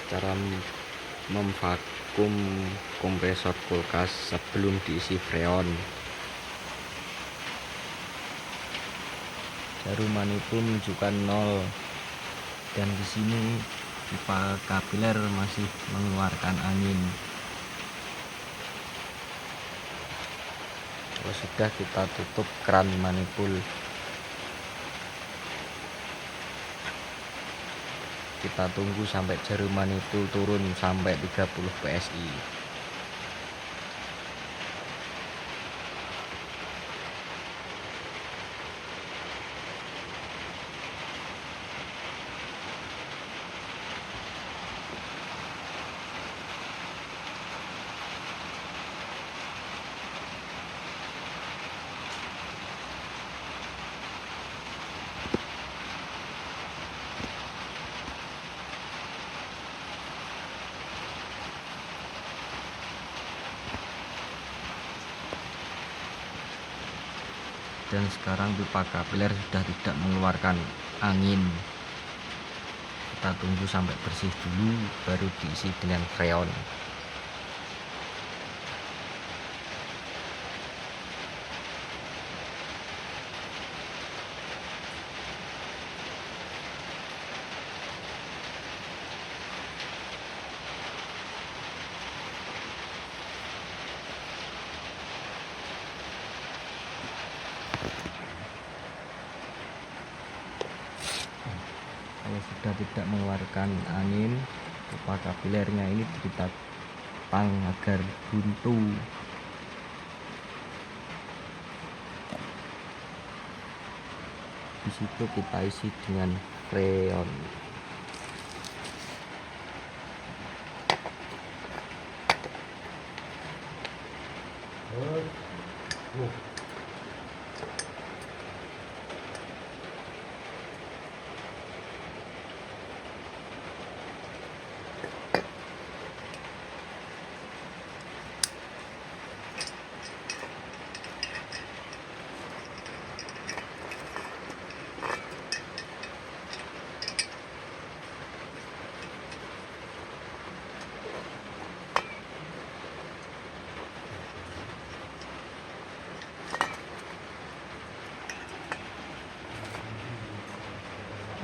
cara memvakum kompresor kulkas sebelum diisi freon. Jarum manipul menunjukkan 0 dan di sini pipa kapiler masih mengeluarkan angin. Kalau sudah, kita tutup keran manipul. Kita tunggu sampai jarum manipul turun sampai 30 PSI. Dan sekarang pipa kapiler sudah tidak mengeluarkan angin. Kita tunggu sampai bersih dulu baru diisi dengan freon. Kalau sudah tidak mengeluarkan angin, pipa kapilernya ini kita tang agar buntu. Di situ kita isi dengan freon.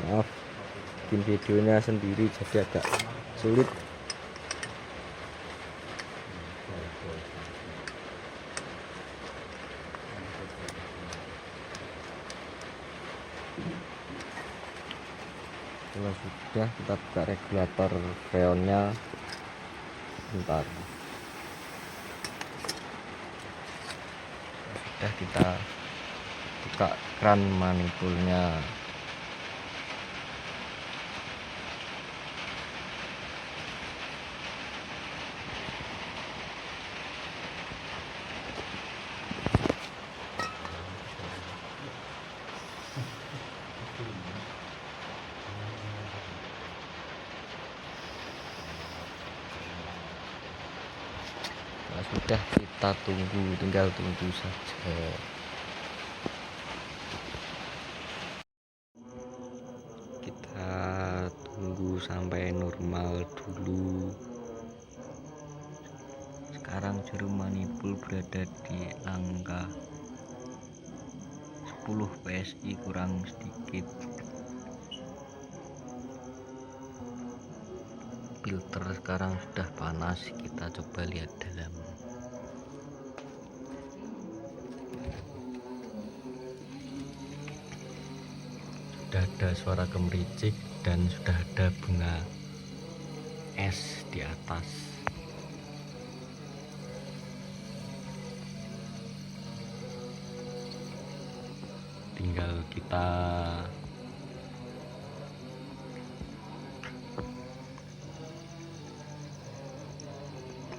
Maaf, bikin videonya sendiri jadi agak sulit. Kalau sudah, kita buka regulator freonnya. Bentar. Sudah, kita buka keran manipulnya. Nah, sudah, kita tinggal tunggu saja. Kita tunggu sampai normal dulu. Sekarang jarum manipul berada di angka 10 PSI kurang sedikit. Filter sekarang sudah panas, kita coba lihat dalam. Sudah ada suara gemericik dan sudah ada bunga es di atas. Tinggal kita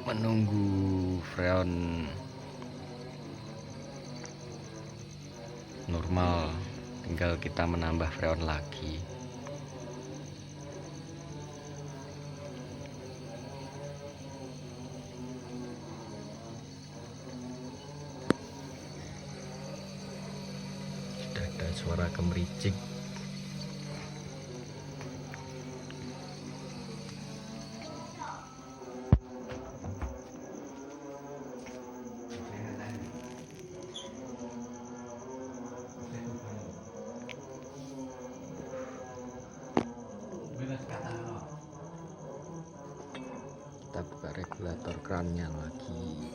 menunggu freon normal, tinggal kita menambah freon lagi. Sudah ada suara gemericik. Kita buka regulator krannya lagi.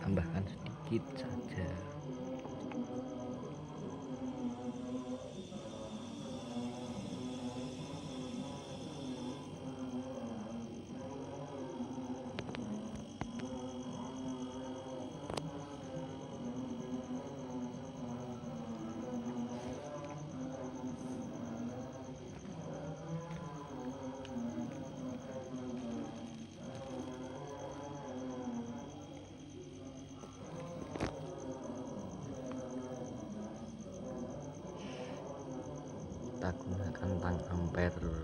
Tambahkan sedikit saja. Kita gunakan tang ampere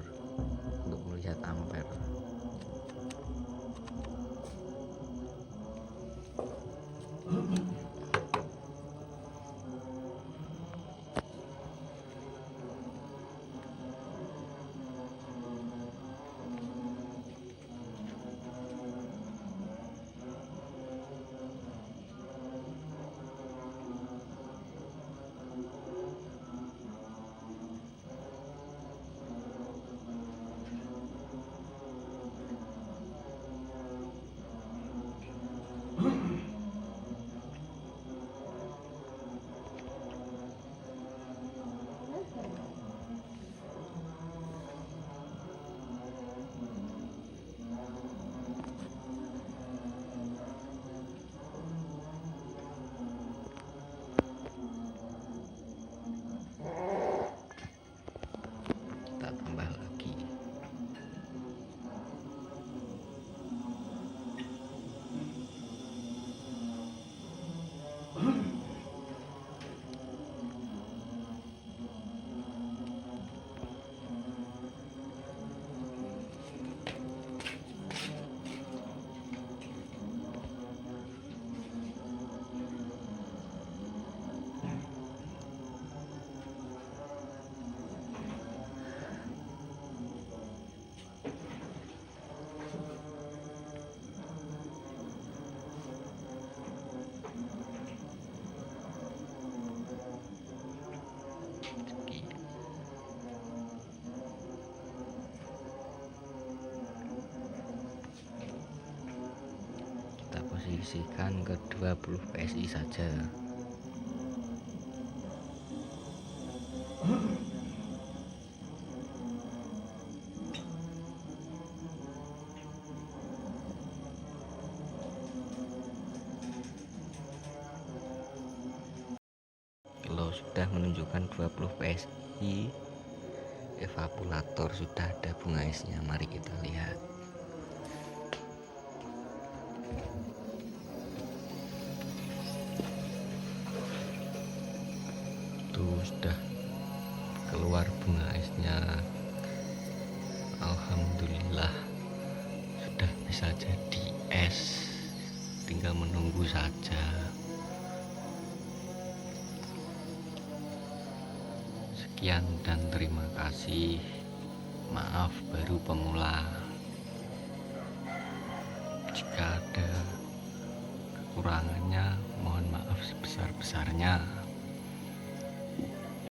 untuk melihat ampere. Kita tambah lagi. Kita posisikan ke 20 PSI saja. Kalau sudah menunjukkan 20 PSI, evaporator sudah ada bunga esnya. Mari kita lihat. Tuh, sudah keluar bunga esnya. Alhamdulillah sudah bisa jadi es, tinggal menunggu saja. Sekian dan terima kasih. Maaf baru pemula. Jika ada kekurangannya, mohon maaf sebesar-besarnya.